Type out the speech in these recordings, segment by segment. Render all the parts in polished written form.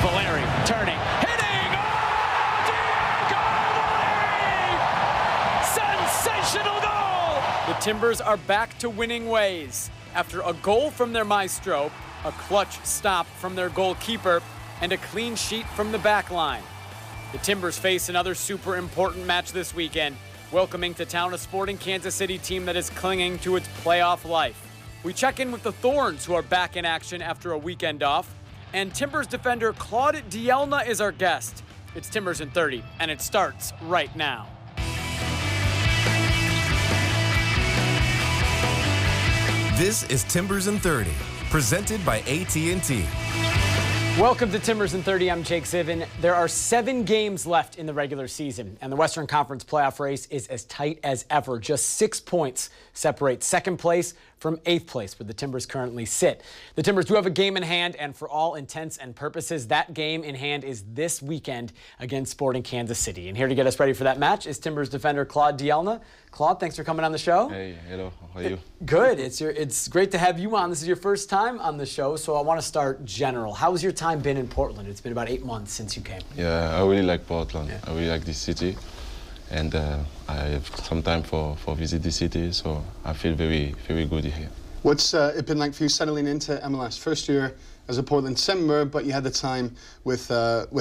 Valeri turning, hitting! Oh, sensational goal! The Timbers are back to winning ways. After a goal from their maestro, a clutch stop from their goalkeeper, and a clean sheet from the back line. The Timbers face another super important match this weekend, welcoming to town a sporting Kansas City team that is clinging to its playoff life. We check in with the Thorns, who are back in action after a weekend off, and Timbers defender Claude Dielna is our guest. It's Timbers in 30, and it starts right now. This is Timbers in 30, presented by AT&T. Welcome to Timbers in 30. I'm Jake Ziven. There are 7 games left in the regular season, and the Western Conference playoff race is as tight as ever. Just 6 points separate second place from 8th place, where the Timbers currently sit. The Timbers do have a game in hand, and for all intents and purposes, that game in hand is this weekend against Sporting Kansas City. And here to get us ready for that match is Timbers defender Claude Dielna. Claude, thanks for coming on the show. Hey, hello, how are you? Good. It's great to have you on. This is your first time on the show, so I want to start general. How's your time been in Portland? It's been about 8 months since you came. Yeah, I really like Portland. Yeah. I really like this city, and I have some time for visit the city, so I feel very good here. What's it been like for you settling into MLS? First year as a Portland Timber, but you had the time with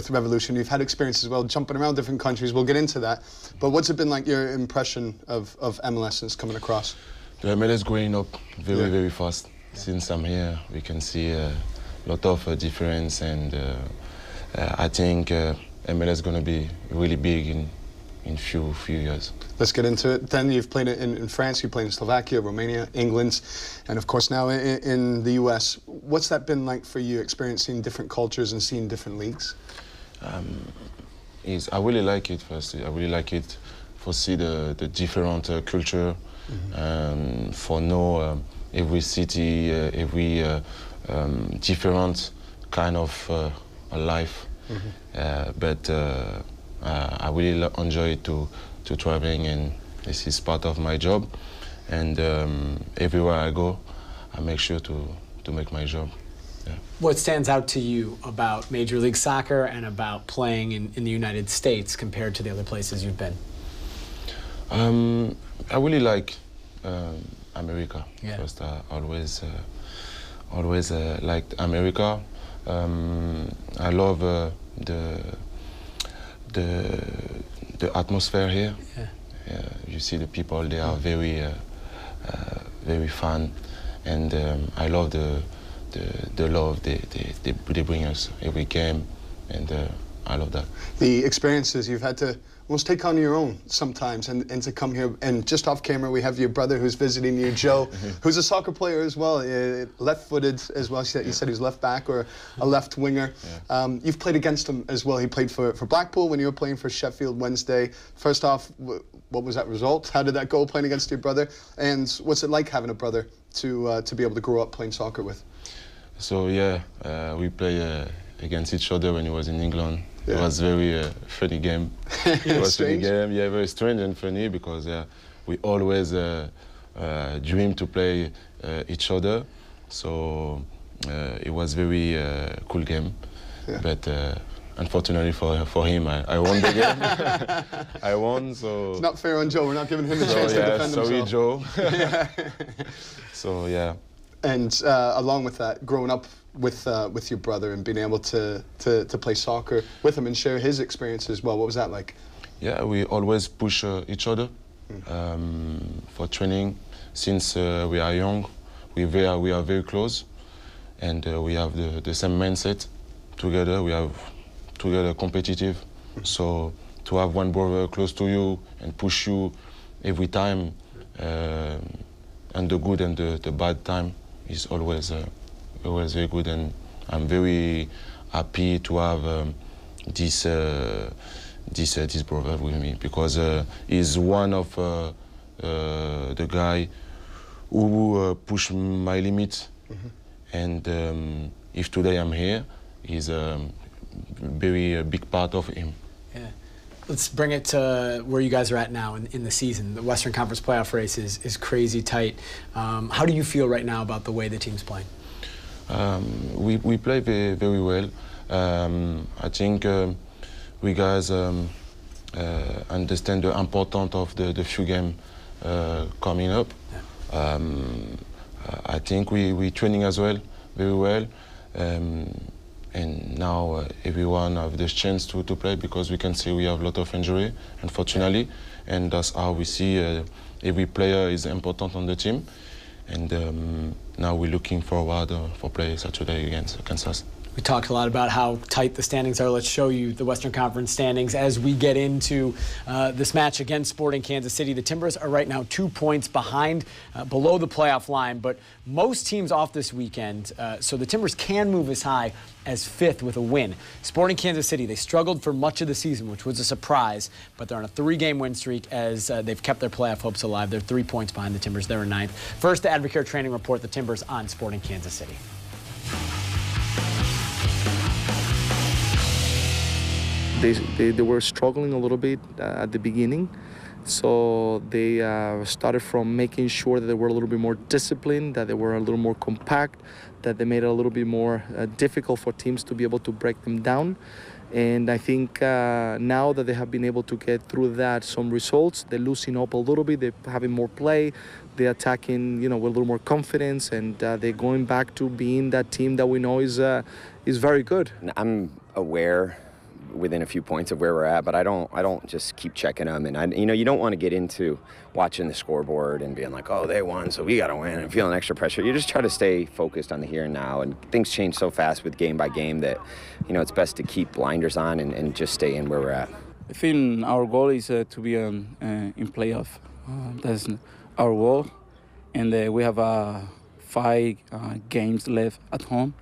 Revolution. You've had experience as well, jumping around different countries. We'll get into that. But what's it been like, your impression of MLS since coming across? The MLS growing up very fast. Yeah. Since I'm here, we can see a lot of difference, and I think MLS is going to be really big in few years. Let's get into it. Then you've played in France, you played in Slovakia, Romania, England, and of course now in the US. What's that been like for you, experiencing different cultures and seeing different leagues? I really like it, firstly. I really like it for see the different culture, for know every city, every different kind of life. But I really enjoy to traveling, and this is part of my job. And everywhere I go, I make sure to make my job. Yeah. What stands out to you about Major League Soccer and about playing in the United States compared to the other places you've been? I really like America. Yeah. First, I always liked America. I love the atmosphere here. Yeah. You see the people; they are very fun, and I love the love they bring us every game, and I love that. The experiences you've had to almost take on your own sometimes, and to come here, and just off camera we have your brother who's visiting you, Joe, who's a soccer player as well, left-footed as well. You said he's left back or a left winger. Yeah. You've played against him as well. He played for Blackpool when you were playing for Sheffield Wednesday. First off, what was that result? How did that go, playing against your brother? And what's it like having a brother to be able to grow up playing soccer with? So yeah, we play against each other when he was in England. Yeah. It was very funny game. It was strange. Funny game, yeah, very strange and funny, because we always dream to play each other. So it was very cool game. Yeah. But unfortunately for him, I won the game. I won, so... It's not fair on Joe. We're not giving him a chance to defend himself. Sorry, Joe. Yeah. So yeah. And along with that, growing up with your brother and being able to play soccer with him and share his experience as well, what was that like? Yeah, we always push each other for training. Since we are young, we are very close, and we have the same mindset. Together, we have competitive. So to have one brother close to you and push you every time, and the good and the bad time, is always very good, and I'm very happy to have this brother with me, because he's one of the guy who push my limit, and if today I'm here, he's a very big part of him. Yeah. Let's bring it to where you guys are at now in the season. The Western Conference playoff race is crazy tight. How do you feel right now about the way the team's playing? We play very well. I think we guys understand the importance of the few games coming up. I think we training as well, very well. And now everyone have this chance to play, because we can see we have a lot of injury, unfortunately, and that's how we see every player is important on the team. And now we're looking forward for play Saturday against Kansas. We talked a lot about how tight the standings are. Let's show you the Western Conference standings as we get into this match against Sporting Kansas City. The Timbers are right now 2 points behind, below the playoff line, but most teams off this weekend, so the Timbers can move as high as 5th with a win. Sporting Kansas City, they struggled for much of the season, which was a surprise, but they're on a 3-game win streak as they've kept their playoff hopes alive. They're 3 points behind the Timbers. They're in 9th. First, the Advocare Training Report, the Timbers on Sporting Kansas City. They were struggling a little bit at the beginning, so they started from making sure that they were a little bit more disciplined, that they were a little more compact, that they made it a little bit more difficult for teams to be able to break them down. And I think now that they have been able to get through that, some results, they're loosening up a little bit, they're having more play, they're attacking, with a little more confidence, and they're going back to being that team that we know is very good. I'm aware within a few points of where we're at, but I don't just keep checking them. And you don't want to get into watching the scoreboard and being like, oh, they won, so we got to win, and feeling extra pressure. You just try to stay focused on the here and now, and things change so fast with game by game that, it's best to keep blinders on and just stay in where we're at. I think our goal is to be in playoff. That's our goal, and we have 5 games left at home.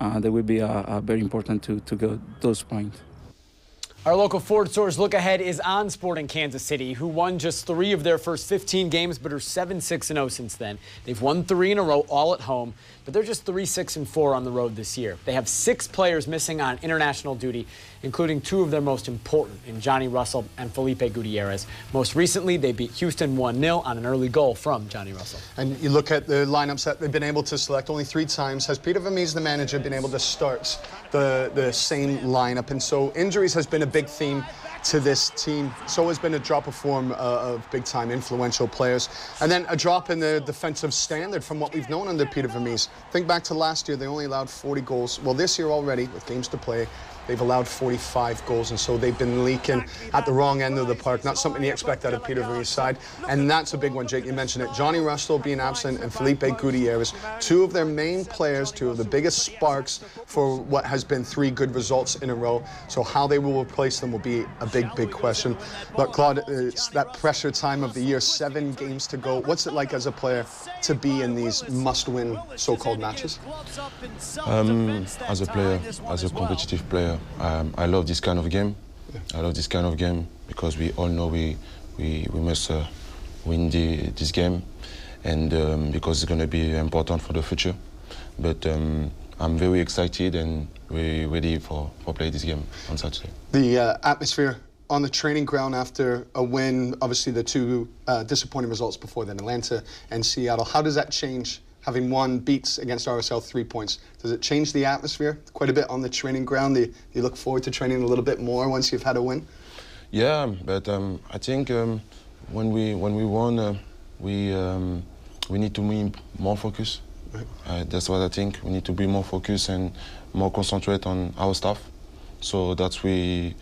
That will be very important to go those points. Our local Ford Store's look ahead is on Sporting Kansas City, who won just 3 of their first 15 games, but are 7-6-0 since then. They've won 3 in a row, all at home, but they're just 3-6-4 on the road this year. They have 6 players missing on international duty, including 2 of their most important in Johnny Russell and Felipe Gutierrez. Most recently, they beat Houston 1-0 on an early goal from Johnny Russell. And you look at the lineups that they've been able to select only 3 times. Has Peter Vermees, the manager, been able to start the same lineup? And so injuries has been a big theme to this team. So has been a drop of form of big-time influential players. And then a drop in the defensive standard from what we've known under Peter Vermees. Think back to last year, they only allowed 40 goals. Well, this year already, with games to play, they've allowed 45 goals, and so they've been leaking at the wrong end of the park. Not something you expect out of Peter Vermees' side, and that's a big one, Jake. You mentioned it. Johnny Russell being absent and Felipe Gutierrez, 2 of their main players, 2 of the biggest sparks for what has been 3 good results in a row. So how they will replace them will be a big question. But Claude, it's that pressure time of the year, 7 games to go. What's it like as a player to be in these must-win so-called matches? As a player, as a competitive player, I love this kind of game. I love this kind of game because we all know we must win this game, and because it's going to be important for the future. But I'm very excited and very ready for play this game on Saturday. The atmosphere on the training ground after a win, obviously the 2 disappointing results before then, Atlanta and Seattle. How does that change? Having won beats against RSL 3 points, does it change the atmosphere quite a bit on the training ground? Do you look forward to training a little bit more once you've had a win? Yeah, but I think when we won, we need to be more focused. Right. That's what I think. We need to be more focused and more concentrate on our stuff. So that's we're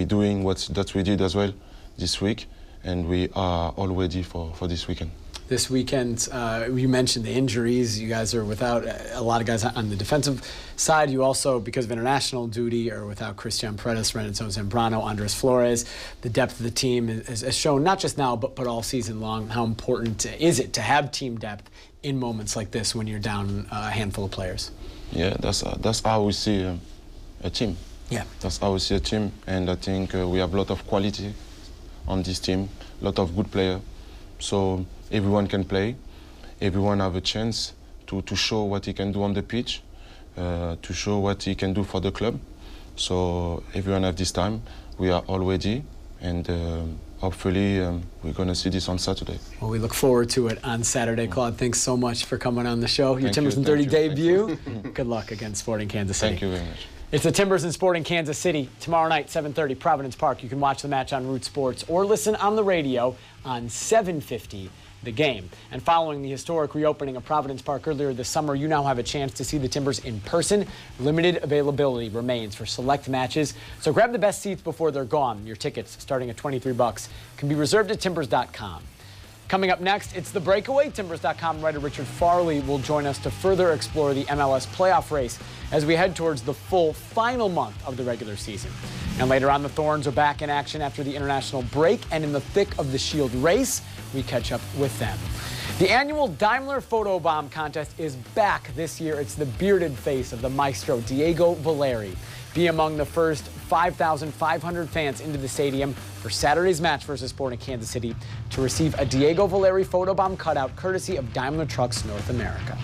doing that we did as well this week, and we are all ready for this weekend. This weekend, you mentioned the injuries. You guys are without a lot of guys on the defensive side. You also, because of international duty, are without Christian Paredes, Renato Zambrano, Andres Flores. The depth of the team has shown, not just now, but all season long, how important is it to have team depth in moments like this when you're down a handful of players? Yeah, that's how we see a team. Yeah. That's how we see a team, and I think we have a lot of quality on this team, a lot of good players. So everyone can play, everyone have a chance to show what he can do on the pitch, to show what he can do for the club. So everyone have this time. We are all ready, and hopefully we're going to see this on Saturday. Well, we look forward to it on Saturday. Claude, thanks so much for coming on the show. Your Timbers in 30 debut. Good luck against Sporting Kansas City. Thank you very much. It's the Timbers and Sporting Kansas City tomorrow night, 7:30, Providence Park. You can watch the match on Root Sports or listen on the radio on 750 The Game. And following the historic reopening of Providence Park earlier this summer, you now have a chance to see the Timbers in person. Limited availability remains for select matches, so grab the best seats before they're gone. Your tickets, starting at $23, can be reserved at timbers.com. Coming up next, it's The Breakaway. Timbers.com writer Richard Farley will join us to further explore the MLS playoff race as we head towards the full final month of the regular season. And later on, the Thorns are back in action after the international break, and in the thick of the Shield race, we catch up with them. The annual Daimler Photobomb contest is back this year. It's the bearded face of the maestro, Diego Valeri. Be among the first 5,500 fans into the stadium for Saturday's match versus Sporting Kansas City to receive a Diego Valeri photobomb cutout courtesy of Daimler Trucks North America.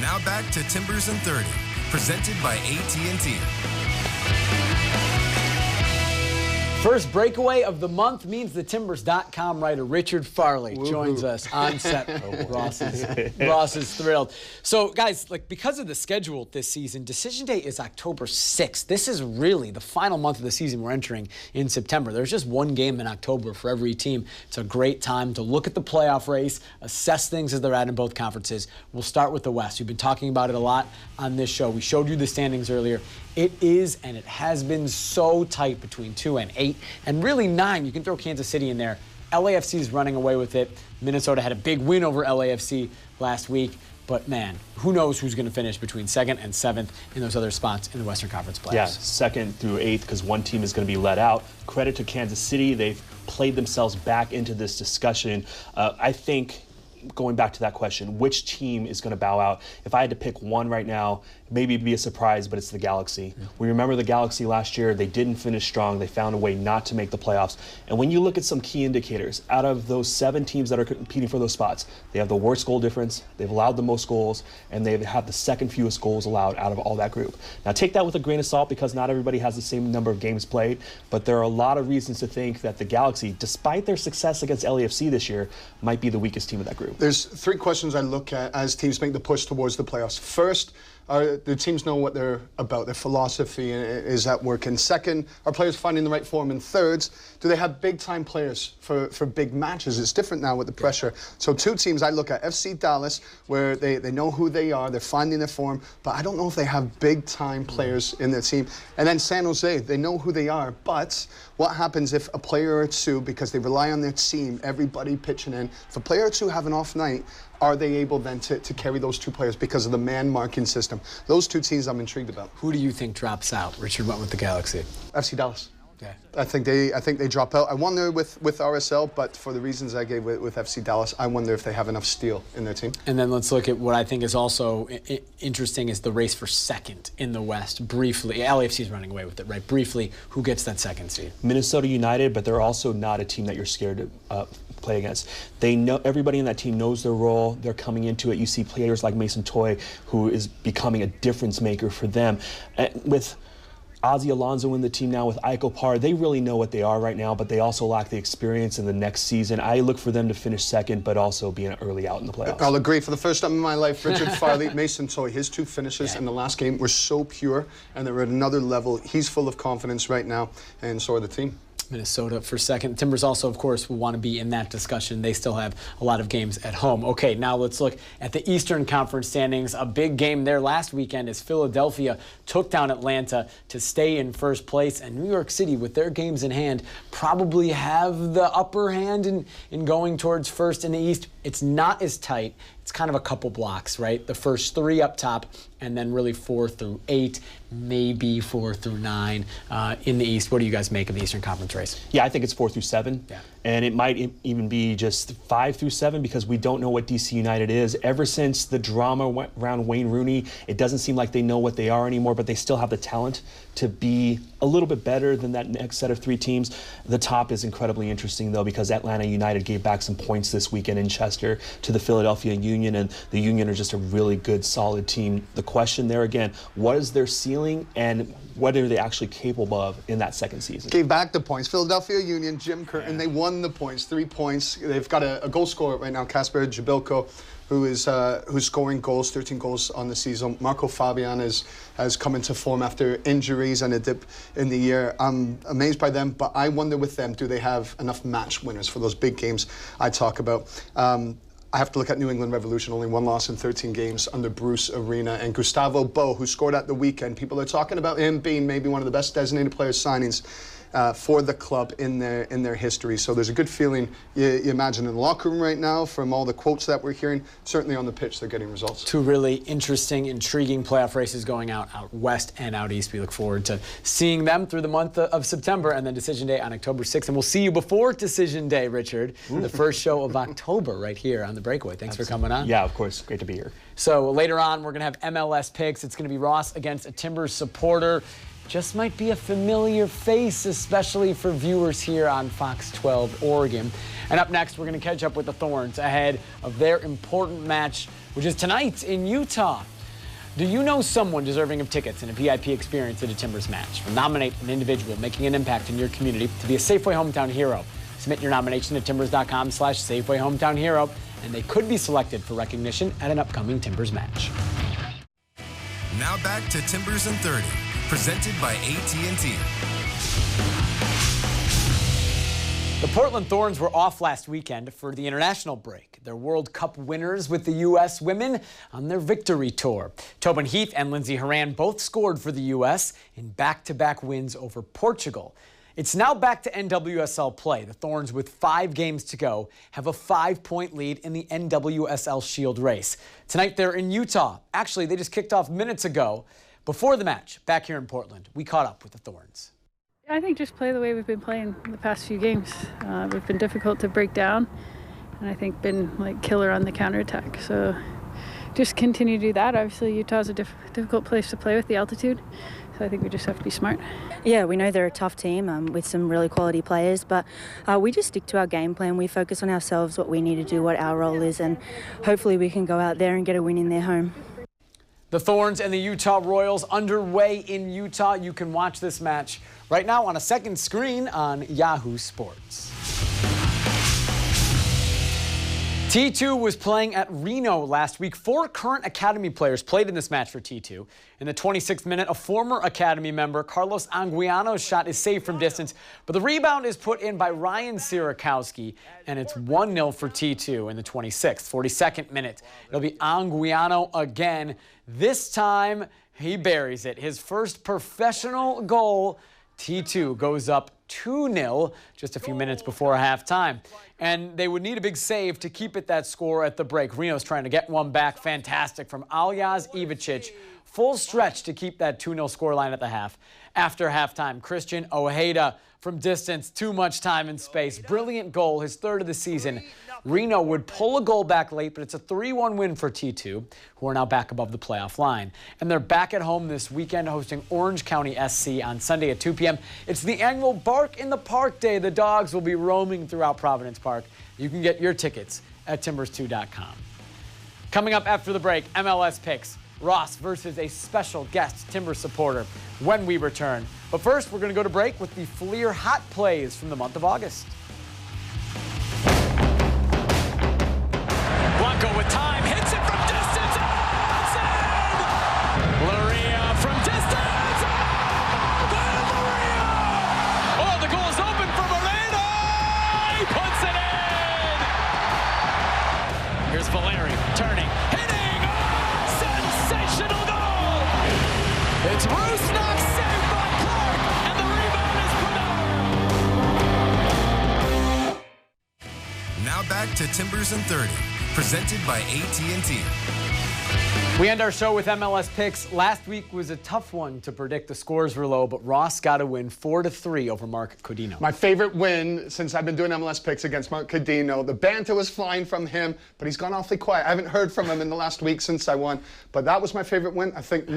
Now back to Timbers and 30, presented by AT&T. First breakaway of the month means the Timbers.com writer Richard Farley joins us on set. Ross is thrilled. So, guys, because of the schedule this season, decision day is October 6th. This is really the final month of the season. We're entering in September. There's just one game in October for every team. It's a great time to look at the playoff race, assess things as they're at in both conferences. We'll start with the West. We've been talking about it a lot on this show. We showed you the standings earlier. It is, and it has been so tight between 2 and 8, and really 9. You can throw Kansas City in there. LAFC is running away with it. Minnesota had a big win over LAFC last week. But, man, who knows who's going to finish between 2nd and 7th in those other spots in the Western Conference playoffs. Yeah, 2nd through 8th, because one team is going to be let out. Credit to Kansas City. They've played themselves back into this discussion. I think, going back to that question, which team is going to bow out? If I had to pick one right now, maybe it'd be a surprise, but it's the Galaxy. We remember the Galaxy last year. They didn't finish strong. They found a way not to make the playoffs. And when you look at some key indicators, out of those 7 teams that are competing for those spots, they have the worst goal difference, they've allowed the most goals, and they have the second fewest goals allowed out of all that group. Now, take that with a grain of salt, because not everybody has the same number of games played, but there are a lot of reasons to think that the Galaxy, despite their success against LAFC this year, might be the weakest team of that group. There's 3 questions I look at as teams make the push towards the playoffs. First, the teams know what they're about, their philosophy is at work. And second, are players finding the right form? And third, do they have big-time players for big matches? It's different now with the pressure. So 2 teams I look at, FC Dallas, where they know who they are, they're finding their form, but I don't know if they have big-time players in their team. And then San Jose, they know who they are, but what happens if a player or 2, because they rely on their team, everybody pitching in, if a player or 2 have an off night, are they able then to carry those 2 players because of the man-marking system? Those 2 teams I'm intrigued about. Who do you think drops out? Richard went with the Galaxy. FC Dallas. Okay. I think they drop out. I wonder with RSL, but for the reasons I gave with FC Dallas, I wonder if they have enough steel in their team. And then let's look at what I think is also interesting is the race for 2nd in the West. Briefly, LAFC is running away with it, right? Briefly, who gets that 2nd seed? Minnesota United, but they're also not a team that you're scared to play against. They know, everybody in that team knows their role. They're coming into it. You see players like Mason Toye, who is becoming a difference maker for them. With Ozzy Alonso in the team now, with Iko Parr, they really know what they are right now, but they also lack the experience in the next season. I look for them to finish 2nd, but also being early out in the playoffs. I'll agree. For the first time in my life, Richard Farley, Mason Toye, his 2 finishes in the last game were so pure, and they were at another level. He's full of confidence right now, and so are the team. Minnesota for 2nd. The Timbers also, of course, will want to be in that discussion. They still have a lot of games at home. Okay, now let's look at the Eastern Conference standings. A big game there last weekend as Philadelphia took down Atlanta to stay in first place. And New York City, with their games in hand, probably have the upper hand in going towards first in the East. It's not as tight. It's kind of a couple blocks, right? The first 3 up top, and then really 4 through 8, maybe 4 through 9 in the East. What do you guys make of the Eastern Conference race? Yeah, I think it's 4 through 7. Yeah. And it might even be just 5 through 7 because we don't know what DC United is. Ever since the drama around Wayne Rooney, it doesn't seem like they know what they are anymore, but they still have the talent to be a little bit better than that next set of 3 teams. The top is incredibly interesting, though, because Atlanta United gave back some points this weekend in Chester to the Philadelphia Union, and the Union are just a really good, solid team. The question there again, what is their ceiling and what are they actually capable of in that 2nd season? Gave back the points. Philadelphia Union, Jim Curtin, they won the points, 3 points. They've got a goal scorer right now, Kasper Jabilko. who's scoring goals, 13 goals on the season. Marco Fabian has come into form after injuries and a dip in the year. I'm amazed by them, but I wonder with them, do they have enough match winners for those big games I talk about? I have to look at New England Revolution, only 1 loss in 13 games under Bruce Arena. And Gustavo Bo, who scored at the weekend, people are talking about him being maybe one of the best designated player signings for the club in their history. So there's a good feeling, you imagine, in the locker room right now from all the quotes that we're hearing. Certainly on the pitch, they're getting results. Two really interesting, intriguing playoff races going out west and out east. We look forward to seeing them through the month of September and then Decision Day on October 6th. And we'll see you before Decision Day, Richard, the first show of October right here on The Breakaway. Thanks for coming on. Yeah, of course. Great to be here. So later on, we're going to have MLS picks. It's going to be Ross against a Timbers supporter. Just might be a familiar face, especially for viewers here on Fox 12 Oregon. And up next, we're going to catch up with the Thorns ahead of their important match, which is tonight in Utah. Do you know someone deserving of tickets and a VIP experience at a Timbers match? Well, nominate an individual making an impact in your community to be a Safeway Hometown Hero. Submit your nomination at timbers.com/Safeway Hometown Hero, and they could be selected for recognition at an upcoming Timbers match. Now back to Timbers in 30, presented by AT&T. The Portland Thorns were off last weekend for the international break. They're World Cup winners with the U.S. women on their victory tour. Tobin Heath and Lindsey Horan both scored for the U.S. in back-to-back wins over Portugal. It's now back to NWSL play. The Thorns, with 5 games to go, have a 5-point lead in the NWSL Shield race. Tonight they're in Utah. Actually, they just kicked off minutes ago. Before the match, back here in Portland, we caught up with the Thorns. I think just play the way we've been playing the past few games. We've been difficult to break down, and I think been like killer on the counterattack. So just continue to do that. Obviously, Utah's a difficult place to play with the altitude, so I think we just have to be smart. Yeah, we know they're a tough team with some really quality players, but we just stick to our game plan. We focus on ourselves, what we need to do, what our role is, and hopefully we can go out there and get a win in their home. The Thorns and the Utah Royals underway in Utah. You can watch this match right now on a second screen on Yahoo Sports. T2 was playing at Reno last week. 4 current Academy players played in this match for T2. In the 26th minute, a former Academy member, Carlos Anguiano's shot is saved from distance, but the rebound is put in by Ryan Sierakowski, and it's 1-0 for T2 in the 26th. 42nd minute, it'll be Anguiano again. This time, he buries it. His first professional goal. T2 goes up 2-0 just a few minutes before halftime. And they would need a big save to keep it that score at the break. Reno's trying to get one back. Fantastic from Aljaz Ivacic. Full stretch to keep that 2-0 scoreline at the half. After halftime, Christian Ojeda from distance, too much time and space. Brilliant goal, his 3rd of the season. Reno would pull a goal back late, but it's a 3-1 win for T2, who are now back above the playoff line. And they're back at home this weekend hosting Orange County SC on Sunday at 2 p.m. It's the annual Bark in the Park Day. The dogs will be roaming throughout Providence Park. You can get your tickets at timbers2.com. Coming up after the break, MLS picks. Ross versus a special guest Timbers supporter when we return. But first, we're going to go to break with the Fleer Hot Plays from the month of August. Blanco with time, hits it from distance, it's in! Luria from distance, then Luria! Oh, the goal's open for Moreno! He puts it in! Here's Valeri, turning, hitting! Oh, sensational goal! It's Rusnak, saved by Clark, and the rebound is Bernard! Now back to Timbers in 30. Presented by AT&T. We end our show with MLS picks. Last week was a tough one to predict. The scores were low, but Ross got a win 4-3 over Mark Codino. My favorite win since I've been doing MLS picks against Mark Codino. The banter was flying from him, but he's gone awfully quiet. I haven't heard from him in the last week since I won, but that was my favorite win. I think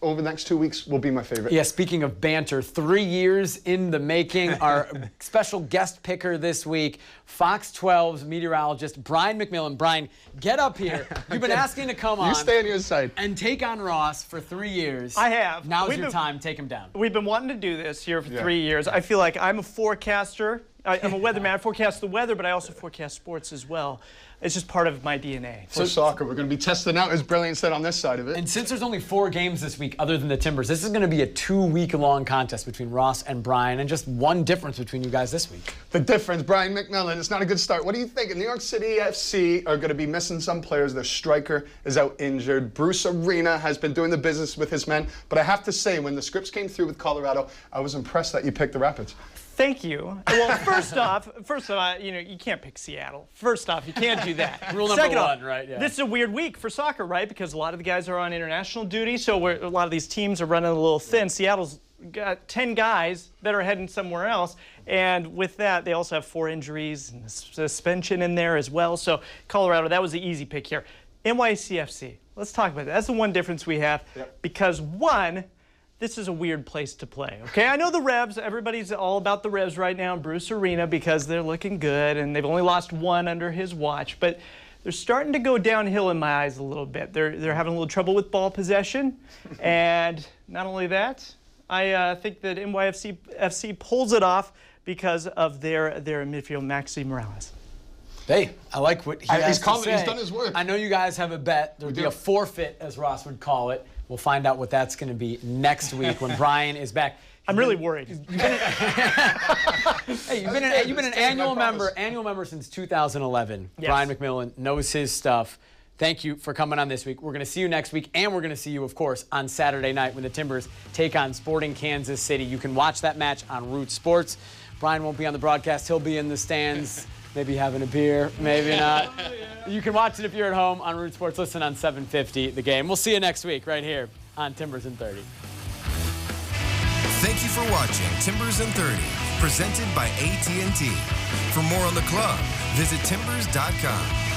over the next 2 weeks will be my favorite. Yeah, speaking of banter, 3 years in the making. Our special guest picker this week, Fox 12's meteorologist, Brian McMillan. Brian, get up here. You've been asking to come on. You stay on your side. And take on Ross for 3 years. I have. Now's your time. Take him down. We've been wanting to do this here for 3 years. I feel like I'm a forecaster. I'm a weatherman. I forecast the weather, but I also forecast sports as well. It's just part of my DNA. For soccer, we're going to be testing out, as Brilliant said, on this side of it. And since there's only 4 games this week, other than the Timbers, this is going to be a 2-week-long contest between Ross and Brian, and just one difference between you guys this week. The difference, Brian McMillan, it's not a good start. What do you think? New York City FC are going to be missing some players. Their striker is out injured. Bruce Arena has been doing the business with his men. But I have to say, when the scripts came through with Colorado, I was impressed that you picked the Rapids. Thank you. Well, first off, you can't pick Seattle. First off, you can't do that. Rule number 1, right? Yeah. This is a weird week for soccer, right? Because a lot of the guys are on international duty, so a lot of these teams are running a little thin. Seattle's got 10 guys that are heading somewhere else, and with that, they also have 4 injuries and suspension in there as well. So Colorado, that was the easy pick here. NYCFC. Let's talk about that. That's the one difference we have, because one, this is a weird place to play, okay? I know the Revs, everybody's all about the Revs right now in Bruce Arena because they're looking good and they've only lost 1 under his watch, but they're starting to go downhill in my eyes a little bit. They're having a little trouble with ball possession, and not only that, I think that NYCFC pulls it off because of their midfield, Maxi Morales. Hey, I like what he has to say. He's done his work. I know you guys have a bet. There'll be a forfeit, as Ross would call it. We'll find out what that's going to be next week when Brian is back. I'm really worried. You've been an annual member since 2011. Yes. Brian McMillan knows his stuff. Thank you for coming on this week. We're going to see you next week, and we're going to see you, of course, on Saturday night when the Timbers take on Sporting Kansas City. You can watch that match on Root Sports. Brian won't be on the broadcast. He'll be in the stands, maybe having a beer, maybe not. You can watch it if you're at home on Root Sports. Listen on 750 The Game. We'll see you next week right here on Timbers in 30. Thank you for watching Timbers in 30, presented by AT&T. For more on the club, visit timbers.com.